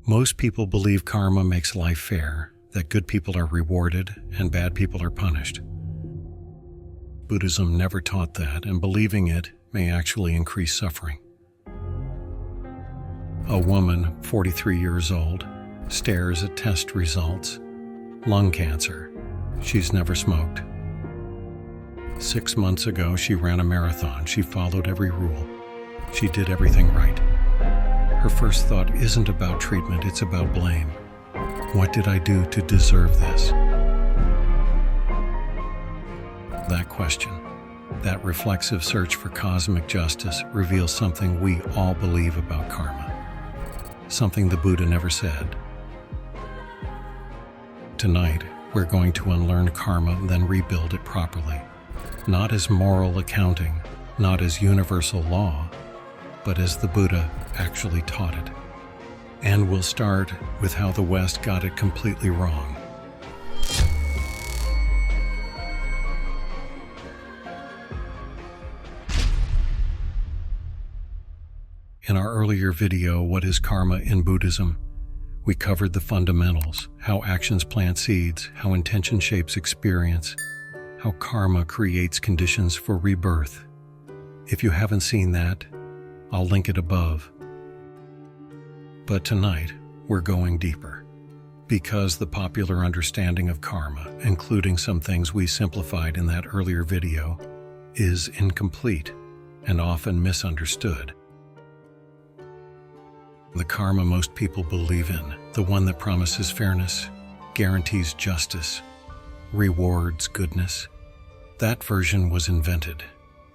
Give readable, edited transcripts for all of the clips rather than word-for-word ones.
Most people believe karma makes life fair, that good people are rewarded and bad people are punished. Buddhism never taught that, and believing it may actually increase suffering. A woman, 43 years old, stares at test results. Lung cancer. She's never smoked. 6 months ago, she ran a marathon. She followed every rule. She did everything right. Her first thought isn't about treatment, it's about blame. What did I do to deserve this? That question, that reflexive search for cosmic justice, reveals something we all believe about karma. Something the Buddha never said. Tonight, we're going to unlearn karma, then rebuild it properly. Not as moral accounting, not as universal law, but as the Buddha actually taught it. And we'll start with how the West got it completely wrong. In our earlier video, What is Karma in Buddhism?, we covered the fundamentals, how actions plant seeds, how intention shapes experience, how karma creates conditions for rebirth. If you haven't seen that, I'll link it above. But tonight, we're going deeper, because the popular understanding of karma, including some things we simplified in that earlier video, is incomplete and often misunderstood. The karma most people believe in, the one that promises fairness, guarantees justice, rewards goodness, that version was invented,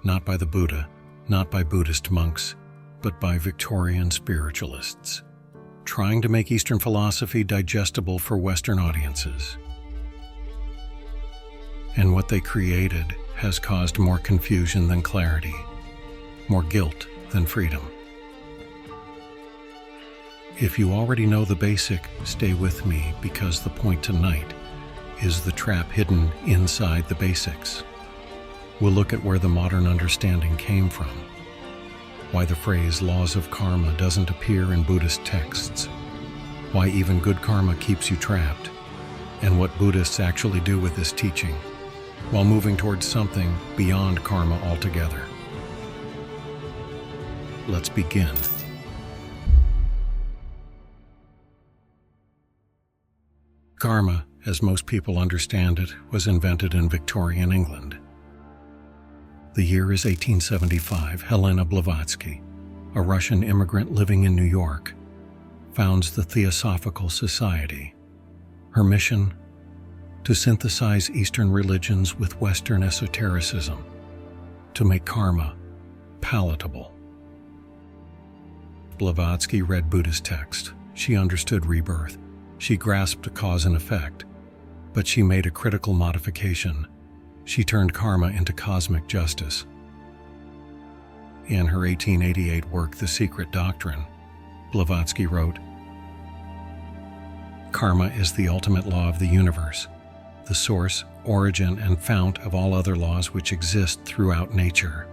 not by the Buddha, not by Buddhist monks, but by Victorian spiritualists, trying to make Eastern philosophy digestible for Western audiences. And what they created has caused more confusion than clarity, more guilt than freedom. If you already know the basic, stay with me, because the point tonight is the trap hidden inside the basics. We'll look at where the modern understanding came from, why the phrase laws of karma doesn't appear in Buddhist texts, why even good karma keeps you trapped, and what Buddhists actually do with this teaching, while moving towards something beyond karma altogether. Let's begin. Karma, as most people understand it, was invented in Victorian England. The year is 1875. Helena Blavatsky, a Russian immigrant living in New York, founds the Theosophical Society. Her mission? To synthesize Eastern religions with Western esotericism, to make karma palatable. Blavatsky read Buddhist text. She understood rebirth. She grasped cause and effect, but she made a critical modification. She turned karma into cosmic justice. In her 1888 work, The Secret Doctrine, Blavatsky wrote, "Karma is the ultimate law of the universe, the source, origin, and fount of all other laws which exist throughout nature."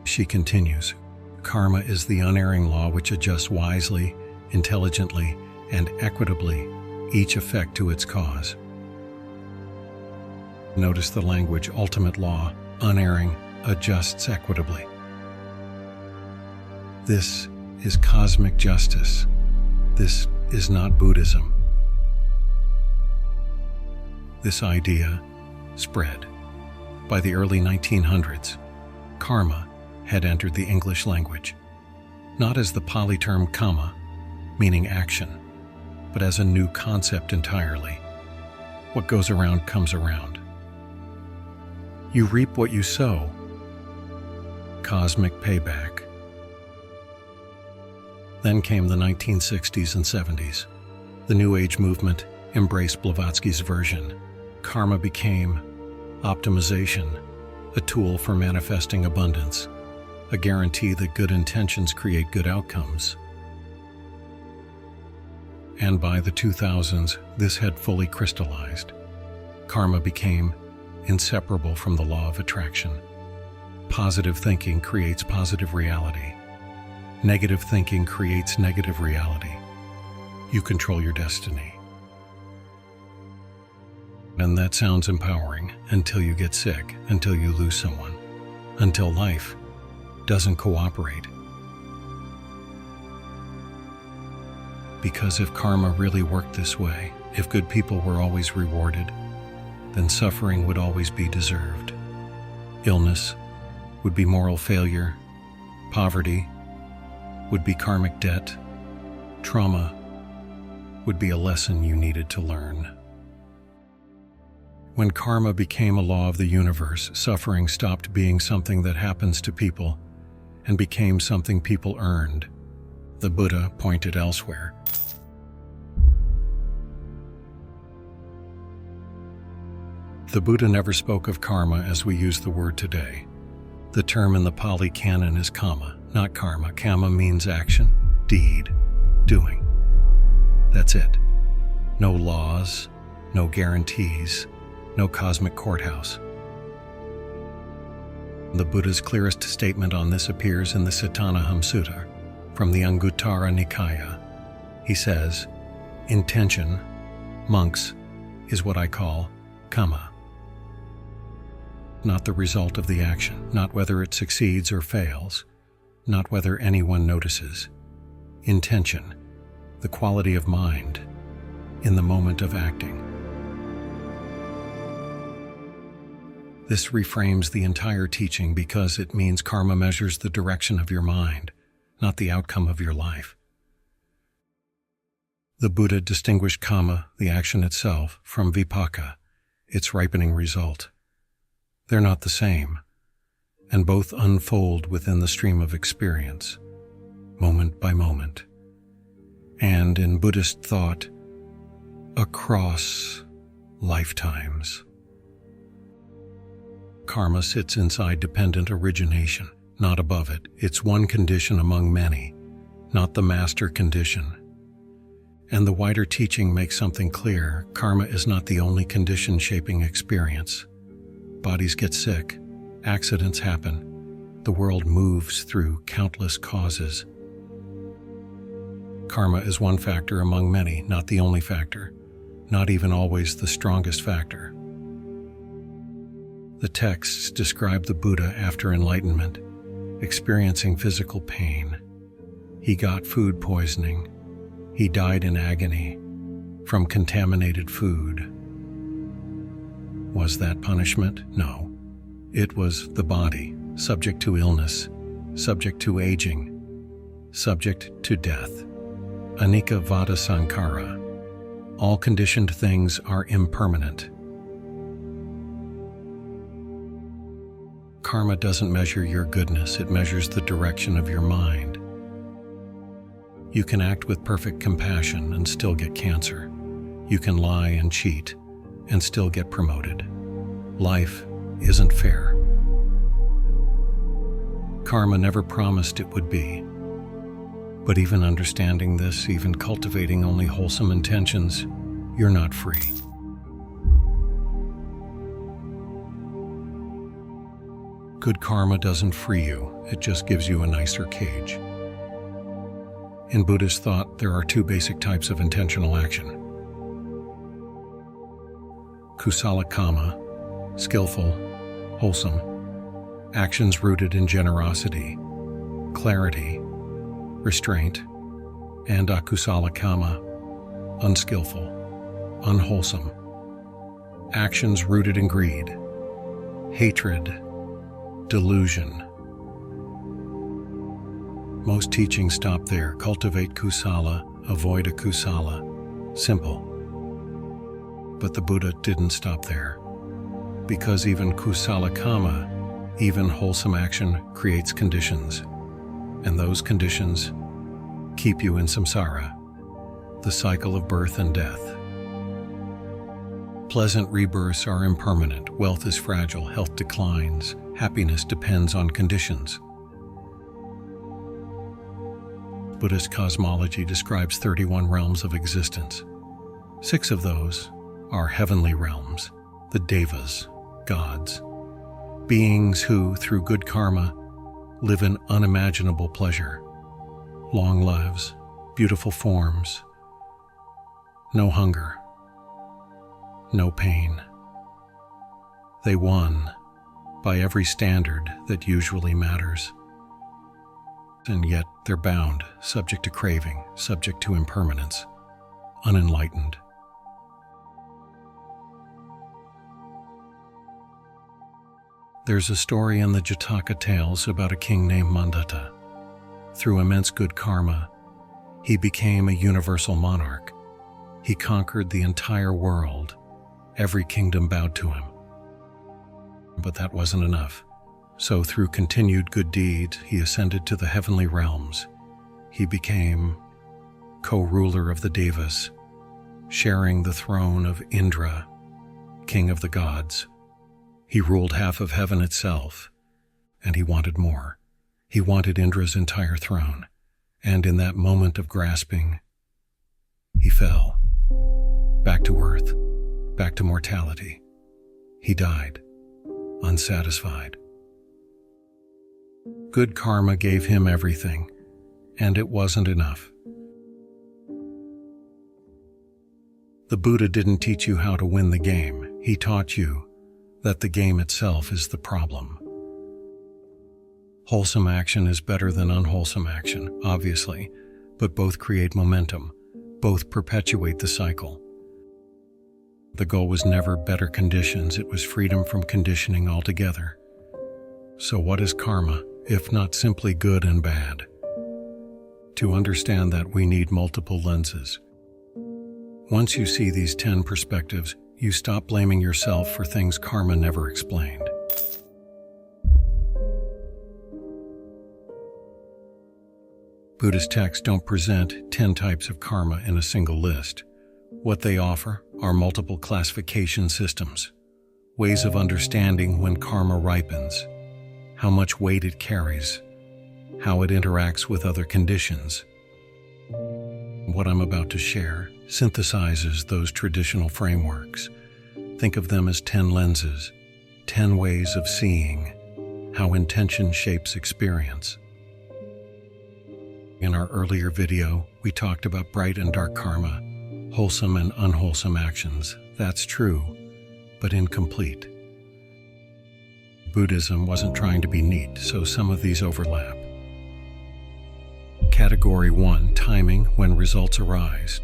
She continues, "Karma is the unerring law which adjusts wisely, intelligently, and equitably each effect to its cause." Notice the language, ultimate law, unerring, adjusts equitably. This is cosmic justice. This is not Buddhism. This idea spread. By the early 1900s, karma had entered the English language, not as the Pali term Kamma, meaning action, but as a new concept entirely. What goes around comes around. You reap what you sow. Cosmic payback. Then came the 1960s and 70s. The New Age movement embraced Blavatsky's version. Karma became optimization, a tool for manifesting abundance, a guarantee that good intentions create good outcomes. And by the 2000s, this had fully crystallized. Karma became inseparable from the law of attraction. Positive thinking creates positive reality. Negative thinking creates negative reality. You control your destiny. And that sounds empowering until you get sick, until you lose someone, until life doesn't cooperate. Because if karma really worked this way, if good people were always rewarded, then suffering would always be deserved. Illness would be moral failure. Poverty would be karmic debt. Trauma would be a lesson you needed to learn. When karma became a law of the universe, suffering stopped being something that happens to people and became something people earned. The Buddha pointed elsewhere. The Buddha never spoke of karma as we use the word today. The term in the Pali Canon is Kamma, not karma. Kamma means action, deed, doing. That's it. No laws, no guarantees, no cosmic courthouse. The Buddha's clearest statement on this appears in the Cetanā Sutta from the Anguttara Nikaya. He says, "Intention, monks, is what I call Kamma. Not the result of the action, not whether it succeeds or fails, not whether anyone notices. Intention, the quality of mind, in the moment of acting." This reframes the entire teaching because it means karma measures the direction of your mind, not the outcome of your life. The Buddha distinguished kamma, the action itself, from vipaka, its ripening result. They're not the same, and both unfold within the stream of experience, moment by moment, and in Buddhist thought, across lifetimes. Karma sits inside dependent origination, not above it. It's one condition among many, not the master condition. And the wider teaching makes something clear. Karma is not the only condition shaping experience. Bodies get sick, accidents happen, the world moves through countless causes. Karma is one factor among many, not the only factor, not even always the strongest factor. The texts describe the Buddha after enlightenment, experiencing physical pain. He got food poisoning. He died in agony from contaminated food. Was that punishment? No. It was the body, subject to illness, subject to aging, subject to death. Anicca vada sankhara. All conditioned things are impermanent. Karma doesn't measure your goodness, it measures the direction of your mind. You can act with perfect compassion and still get cancer. You can lie and cheat and still get promoted. Life isn't fair. Karma never promised it would be. But even understanding this, even cultivating only wholesome intentions, you're not free. Good karma doesn't free you, it just gives you a nicer cage. In Buddhist thought, there are two basic types of intentional action. Kusala kamma, skillful, wholesome, actions rooted in generosity, clarity, restraint, and akusala kamma, unskillful, unwholesome, actions rooted in greed, hatred, delusion. Most teachings stop there. Cultivate kusala, avoid akusala. Simple. But the Buddha didn't stop there. Because even kusala kamma, even wholesome action, creates conditions. And those conditions keep you in samsara, the cycle of birth and death. Pleasant rebirths are impermanent, wealth is fragile, health declines, happiness depends on conditions. Buddhist cosmology describes 31 realms of existence. 6 of those are heavenly realms, the devas, gods, beings who, through good karma, live in unimaginable pleasure. long lives, beautiful forms, no hunger, no pain. They won by every standard that usually matters. And yet they're bound, subject to craving, subject to impermanence, unenlightened. There's a story in the Jataka tales about a king named Mandata. Through immense good karma, he became a universal monarch. He conquered the entire world. Every kingdom bowed to him. But that wasn't enough. So through continued good deeds, he ascended to the heavenly realms. He became co-ruler of the Devas, sharing the throne of Indra, king of the gods. He ruled half of heaven itself, and he wanted more. He wanted Indra's entire throne, and in that moment of grasping, he fell. Back to earth, back to mortality. He died, unsatisfied. Good karma gave him everything, and it wasn't enough. The Buddha didn't teach you how to win the game. He taught you that the game itself is the problem. Wholesome action is better than unwholesome action, obviously, but both create momentum, both perpetuate the cycle. The goal was never better conditions, it was freedom from conditioning altogether. So what is karma, if not simply good and bad? To understand that, we need multiple lenses. Once you see these 10 perspectives, you stop blaming yourself for things karma never explained. Buddhist texts don't present 10 types of karma in a single list. What they offer are multiple classification systems, ways of understanding when karma ripens, how much weight it carries, how it interacts with other conditions. What I'm about to share synthesizes those traditional frameworks. Think of them as 10 lenses, 10 ways of seeing how intention shapes experience. In our earlier video, we talked about bright and dark karma, wholesome and unwholesome actions. That's true, but incomplete. Buddhism wasn't trying to be neat, so some of these overlap. Category 1, timing when results arise.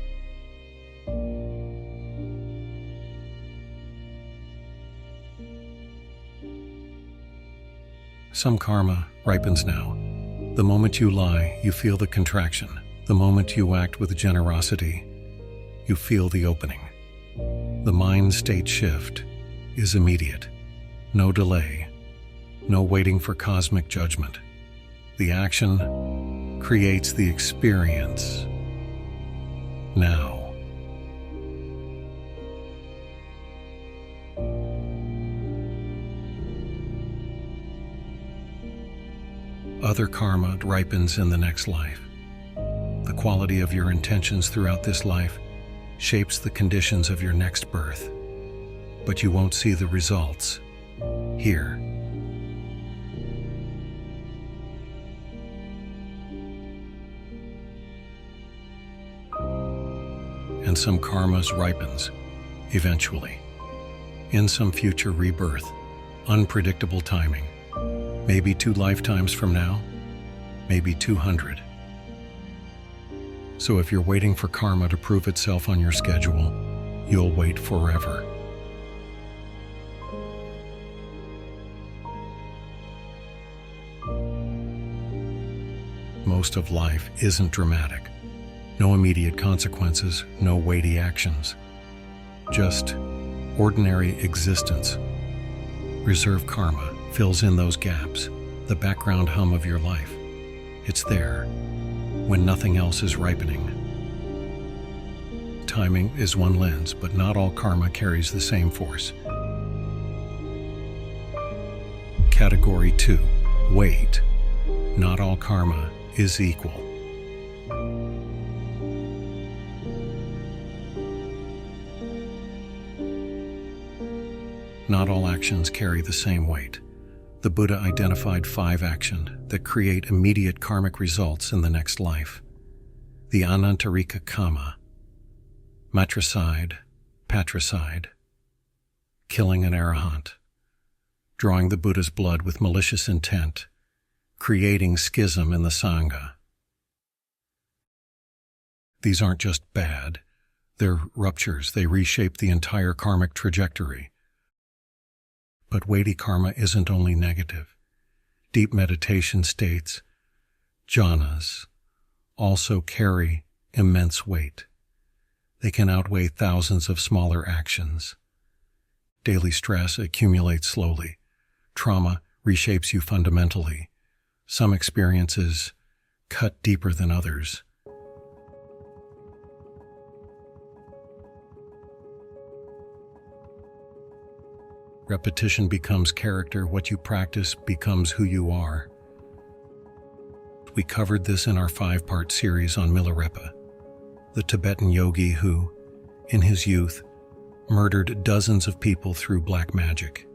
Some karma ripens now. The moment you lie, you feel the contraction. The moment you act with generosity, you feel the opening. The mind state shift is immediate. No delay. No waiting for cosmic judgment. The action creates the experience now. Other karma ripens in the next life. The quality of your intentions throughout this life shapes the conditions of your next birth, but you won't see the results here. And some karmas ripens, eventually, in some future rebirth, unpredictable timing. Maybe 2 lifetimes from now, maybe 200. So if you're waiting for karma to prove itself on your schedule, you'll wait forever. Most of life isn't dramatic. No immediate consequences, no weighty actions. Just ordinary existence. Reserve karma fills in those gaps, the background hum of your life. It's there, when nothing else is ripening. Timing is one lens, but not all karma carries the same force. Category 2, weight. Not all karma is equal. Not all actions carry the same weight. the Buddha identified 5 actions that create immediate karmic results in the next life. The Anantarika Kamma, matricide, patricide, killing an arahant, drawing the Buddha's blood with malicious intent, creating schism in the Sangha. These aren't just bad, they're ruptures. They reshape the entire karmic trajectory. But weighty karma isn't only negative. Deep meditation states, jhanas, also carry immense weight. They can outweigh thousands of smaller actions. Daily stress accumulates slowly. Trauma reshapes you fundamentally. Some experiences cut deeper than others. Repetition becomes character. What you practice becomes who you are. We covered this in our 5-part series on Milarepa, the Tibetan yogi who, in his youth, murdered dozens of people through black magic.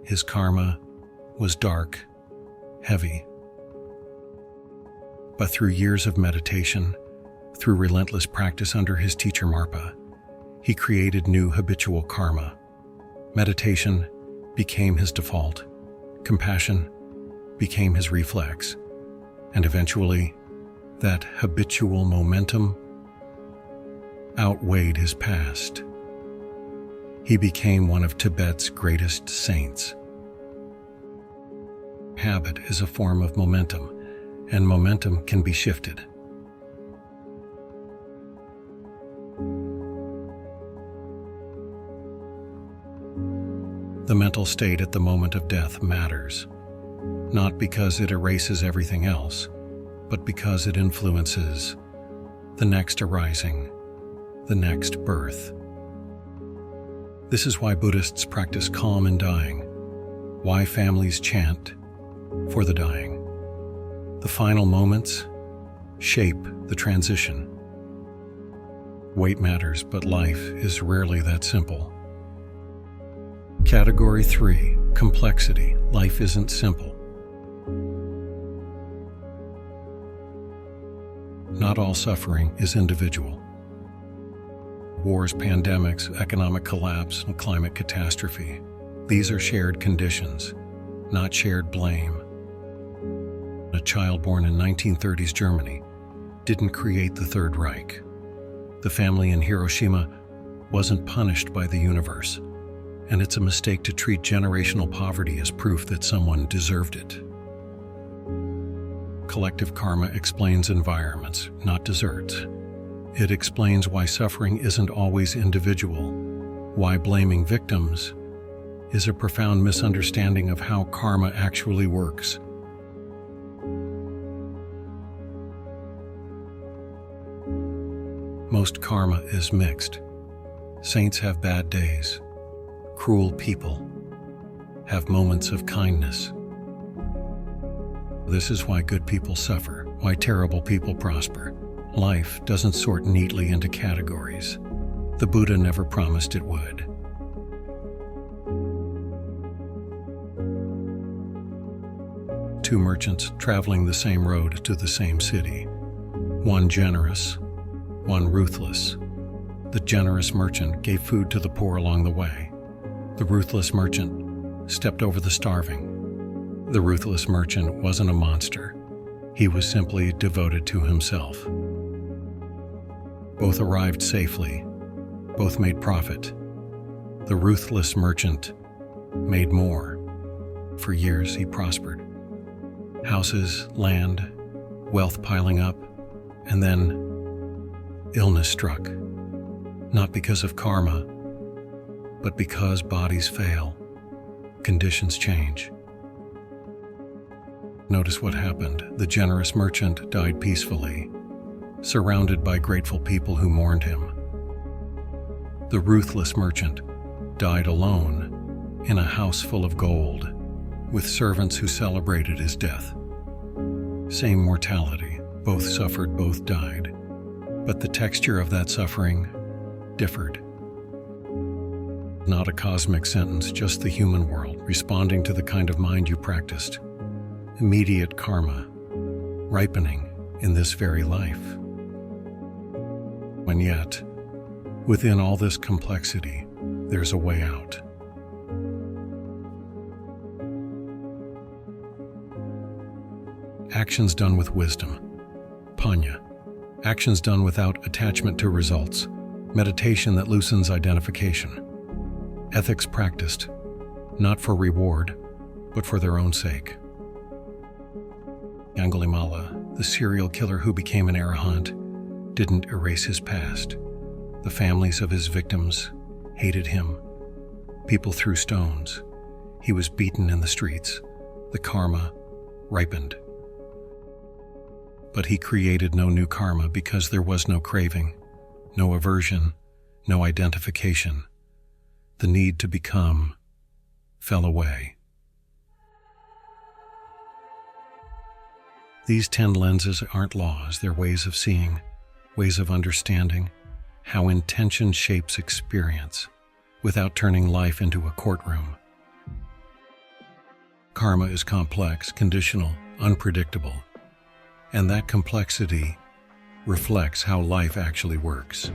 His karma was dark, heavy. But through years of meditation, through relentless practice under his teacher Marpa, he created new habitual karma. Meditation became his default. Compassion became his reflex. And eventually, that habitual momentum outweighed his past. He became one of Tibet's greatest saints. Habit is a form of momentum, and momentum can be shifted. The mental state at the moment of death matters, not because it erases everything else, but because it influences the next arising, the next birth. This is why Buddhists practice calm in dying, why families chant for the dying. The final moments shape the transition. Weight matters, but life is rarely that simple. Category 3, complexity. Life isn't simple. Not all suffering is individual. Wars, pandemics, economic collapse, and climate catastrophe. These are shared conditions, not shared blame. A child born in 1930s Germany didn't create the Third Reich. The family in Hiroshima wasn't punished by the universe, and it's a mistake to treat generational poverty as proof that someone deserved it. Collective karma explains environments, not deserts. It explains why suffering isn't always individual, why blaming victims is a profound misunderstanding of how karma actually works. Most karma is mixed. Saints have bad days. Cruel people have moments of kindness. This is why good people suffer, why terrible people prosper. Life doesn't sort neatly into categories. The Buddha never promised it would. Two merchants traveling the same road to the same city. One generous, one ruthless. The generous merchant gave food to the poor along the way. The ruthless merchant stepped over the starving. The ruthless merchant wasn't a monster. He was simply devoted to himself. Both arrived safely. Both made profit. The ruthless merchant made more. For years he prospered. Houses, land, wealth piling up, and then illness struck. Not because of karma, but because bodies fail, conditions change. Notice what happened. The generous merchant died peacefully, surrounded by grateful people who mourned him. The ruthless merchant died alone in a house full of gold, with servants who celebrated his death. Same mortality, both suffered, both died, but the texture of that suffering differed. Not a cosmic sentence, just the human world. responding to the kind of mind you practiced. Immediate karma, ripening in this very life. And yet, within all this complexity, there's a way out. Actions done with wisdom. Panya. Actions done without attachment to results. Meditation that loosens identification. Ethics practiced, not for reward, but for their own sake. Angulimala, the serial killer who became an arahant, didn't erase his past. The families of his victims hated him. People threw stones. He was beaten in the streets. The karma ripened. But he created no new karma because there was no craving, no aversion, no identification. The need to become fell away. These 10 lenses aren't laws, they're ways of seeing, ways of understanding how intention shapes experience without turning life into a courtroom. Karma is complex, conditional, unpredictable, and that complexity reflects how life actually works.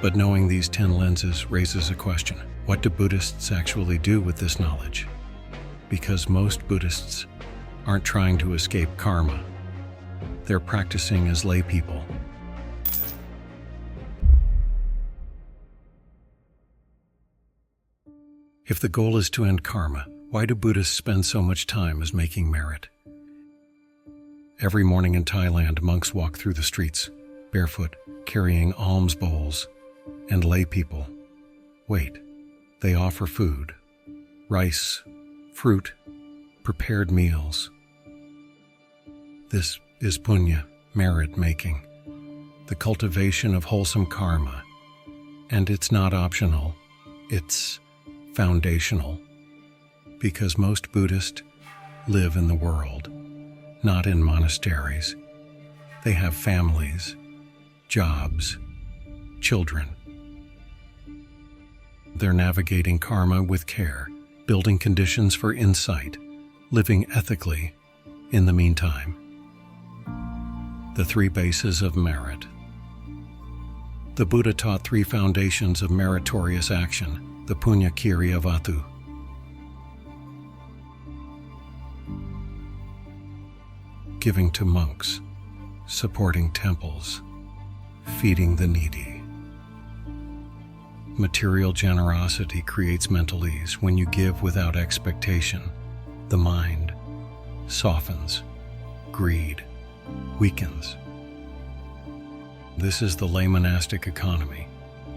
But knowing these 10 lenses raises a question. What do Buddhists actually do with this knowledge? Because most Buddhists aren't trying to escape karma. They're practicing as lay people. If the goal is to end karma, why do Buddhists spend so much time as making merit? Every morning in Thailand, monks walk through the streets, barefoot, carrying alms bowls, and lay people wait. They offer food, rice, fruit, prepared meals. This is punya, merit-making, the cultivation of wholesome karma. And it's not optional, it's foundational, because most Buddhists live in the world, not in monasteries. They have families, jobs, children. They're navigating karma with care, building conditions for insight, living ethically in the meantime. The 3 bases of merit. The Buddha taught 3 foundations of meritorious action, the punya kriya vatu. Giving to monks, supporting temples, feeding the needy. Material generosity creates mental ease. When you give without expectation, the mind softens, greed weakens. This is the lay monastic economy.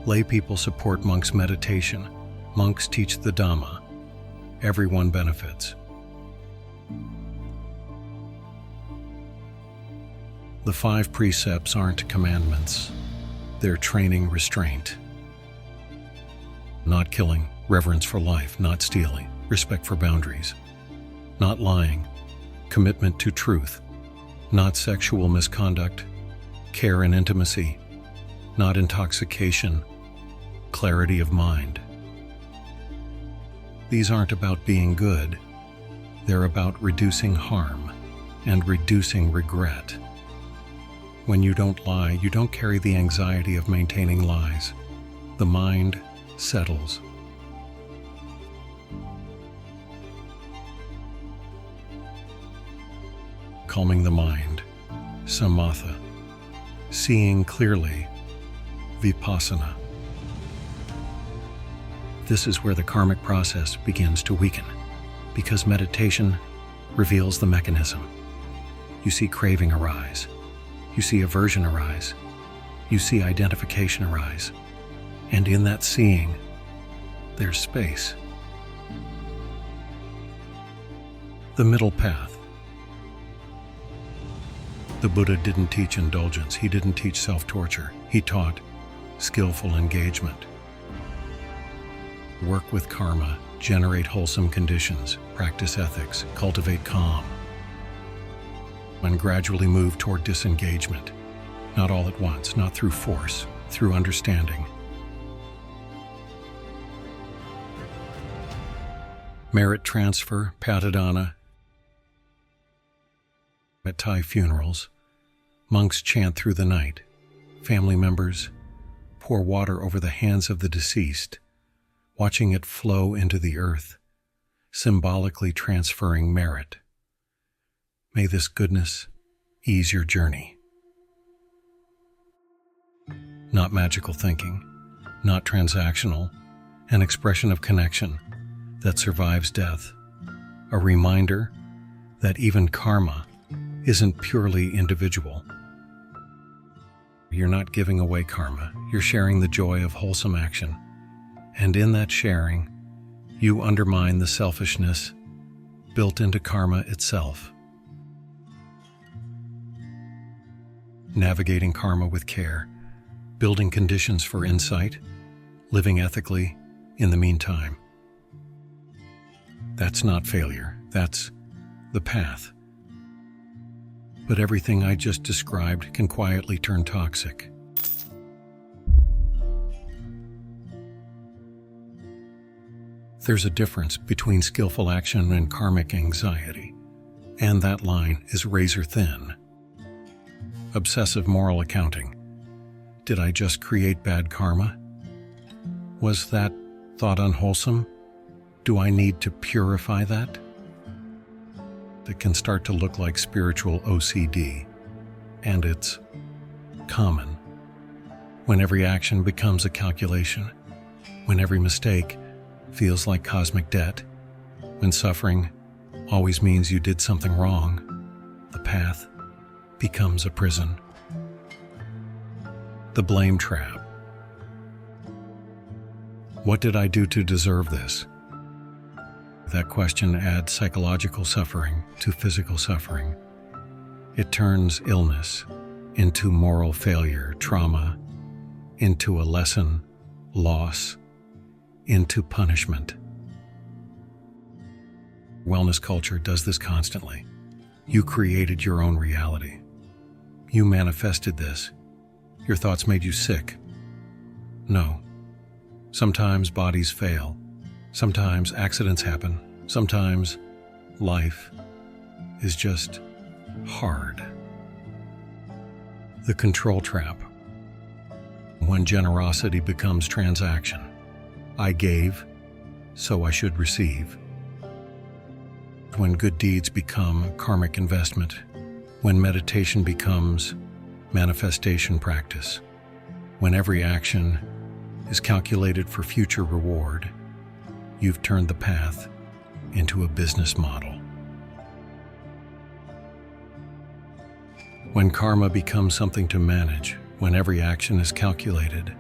Lay people support monks' meditation. Monks teach the Dhamma. Everyone benefits. The 5 precepts aren't commandments. They're training restraint. Not killing, reverence for life, not stealing, respect for boundaries, not lying, commitment to truth, not sexual misconduct, care and intimacy, not intoxication, clarity of mind. These aren't about being good. They're about reducing harm and reducing regret. When you don't lie, you don't carry the anxiety of maintaining lies. The mind settles. Calming the mind, samatha. Seeing clearly, vipassana. This is where the karmic process begins to weaken, because meditation reveals the mechanism. You see craving arise. You see aversion arise. You see identification arise. And in that seeing, there's space. The middle path. The Buddha didn't teach indulgence. He didn't teach self-torture. He taught skillful engagement. Work with karma, generate wholesome conditions, practice ethics, cultivate calm, and gradually move toward disengagement. Not all at once, not through force, through understanding. Merit transfer, patadana. At Thai funerals, monks chant through the night. Family members pour water over the hands of the deceased, watching it flow into the earth, symbolically transferring merit. May this goodness ease your journey. Not magical thinking, not transactional, an expression of connection that survives death, a reminder that even karma isn't purely individual. You're not giving away karma, you're sharing the joy of wholesome action. And in that sharing, you undermine the selfishness built into karma itself. Navigating karma with care, building conditions for insight, living ethically in the meantime. That's not failure, that's the path. But everything I just described can quietly turn toxic. There's a difference between skillful action and karmic anxiety, and that line is razor thin. Obsessive moral accounting. Did I just create bad karma? Was that thought unwholesome? Do I need to purify that? It can start to look like spiritual OCD, and it's common. When every action becomes a calculation, when every mistake feels like cosmic debt, when suffering always means you did something wrong, the path becomes a prison. The blame trap. What did I do to deserve this? That question adds psychological suffering to physical suffering. It turns illness into moral failure, trauma into a lesson, loss into punishment. Wellness culture does this constantly. You created your own reality. You manifested this. Your thoughts made you sick. No. Sometimes bodies fail. Sometimes accidents happen. Sometimes life is just hard. The control trap. When generosity becomes transaction. I gave, so I should receive. When good deeds become karmic investment. When meditation becomes manifestation practice. When every action is calculated for future reward. You've turned the path into a business model. When karma becomes something to manage, when every action is calculated,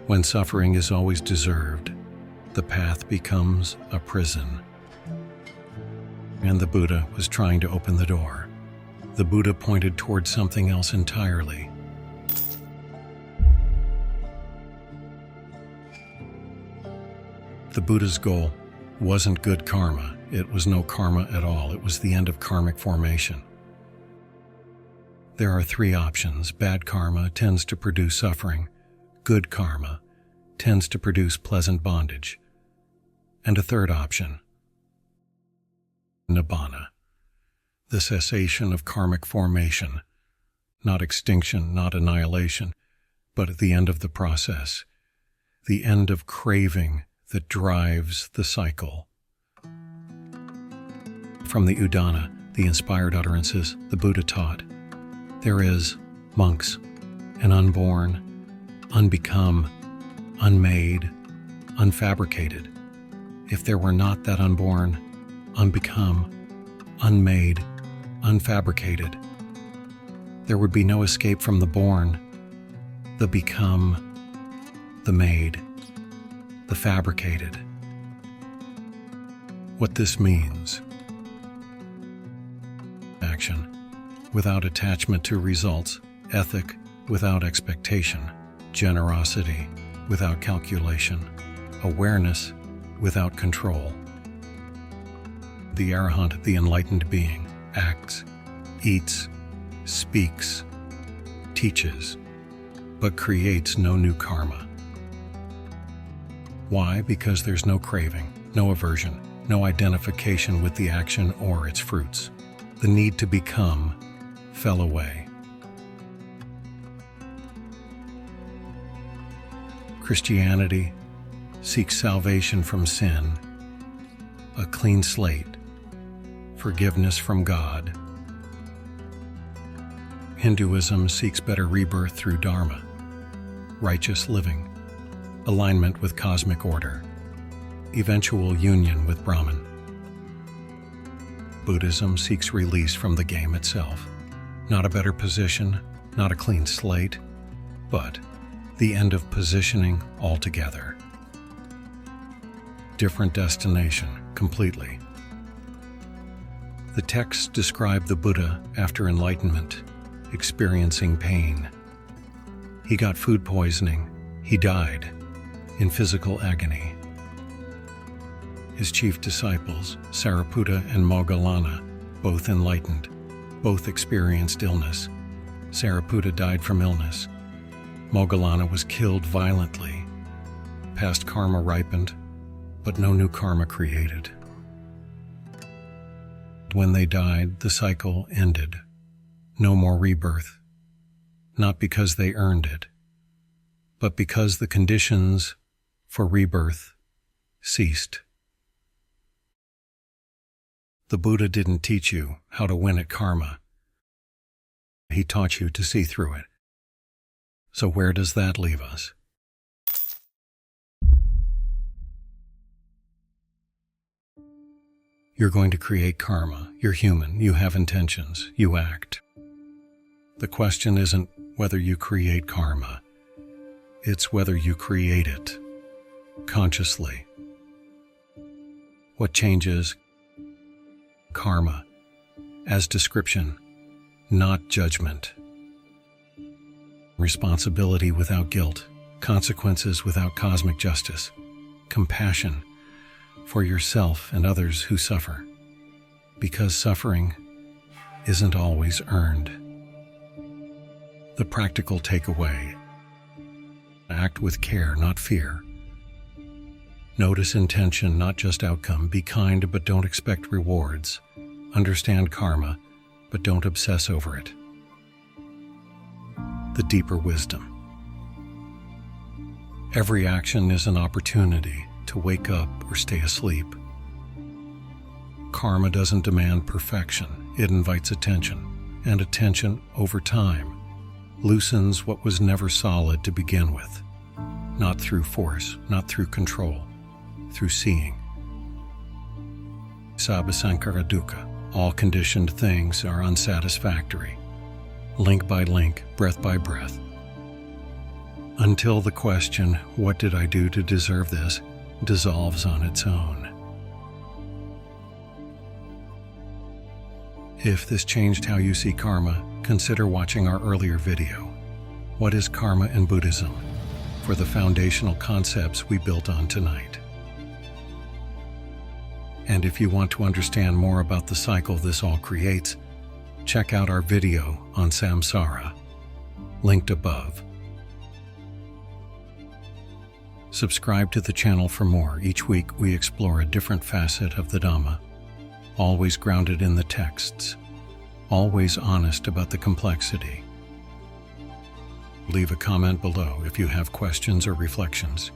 when suffering is always deserved, the path becomes a prison. And the Buddha was trying to open the door. The Buddha pointed towards something else entirely. The Buddha's goal wasn't good karma. It was no karma at all. It was the end of karmic formation. There are three options. Bad karma tends to produce suffering. Good karma tends to produce pleasant bondage. And a third option, Nibbāna, the cessation of karmic formation, not extinction, not annihilation, but at the end of the process, the end of craving that drives the cycle. From the Udana, the inspired utterances the Buddha taught, there is, monks, an unborn, unbecome, unmade, unfabricated. If there were not that unborn, unbecome, unmade, unfabricated, there would be no escape from the born, the become, the made, the fabricated. What this means: action without attachment to results, ethic without expectation, generosity without calculation, awareness without control. The Arahant, the enlightened being, acts, eats, speaks, teaches, but creates no new karma. Why? Because there's no craving, no aversion, no identification with the action or its fruits. The need to become fell away. Christianity seeks salvation from sin, a clean slate, forgiveness from God. Hinduism seeks better rebirth through Dharma, righteous living, alignment with cosmic order, eventual union with Brahman. Buddhism seeks release from the game itself, not a better position, not a clean slate, but the end of positioning altogether. Different destination, completely. The texts describe the Buddha after enlightenment, experiencing pain. He got food poisoning. He died in physical agony. His chief disciples, Sariputta and Moggallana, both enlightened, both experienced illness. Sariputta died from illness. Moggallana was killed violently. Past karma ripened, but no new karma created. When they died, the cycle ended. No more rebirth, not because they earned it, but because the conditions for rebirth ceased. The Buddha didn't teach you how to win at karma. He taught you to see through it. So where does that leave us? You're going to create karma. You're human. You have intentions. You act. The question isn't whether you create karma. It's whether you create it consciously. What changes? Karma as description, not judgment. Responsibility without guilt, consequences without cosmic justice, compassion for yourself and others who suffer, because suffering isn't always earned. The practical takeaway: act with care, not fear. Notice intention, not just outcome. Be kind, but don't expect rewards. Understand karma, but don't obsess over it. The deeper wisdom. Every action is an opportunity to wake up or stay asleep. Karma doesn't demand perfection. It invites attention, and attention over time loosens what was never solid to begin with. Not through force, not through control, through seeing. Sabba Sankara Dukkha. All conditioned things are unsatisfactory. Link by link, breath by breath. Until the question, what did I do to deserve this, dissolves on its own. If this changed how you see karma, consider watching our earlier video, What is Karma in Buddhism?, for the foundational concepts we built on tonight. And if you want to understand more about the cycle this all creates, check out our video on Samsara, linked above. Subscribe to the channel for more. Each week we explore a different facet of the Dhamma, always grounded in the texts, always honest about the complexity. Leave a comment below if you have questions or reflections.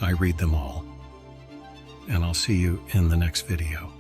I read them all. And I'll see you in the next video.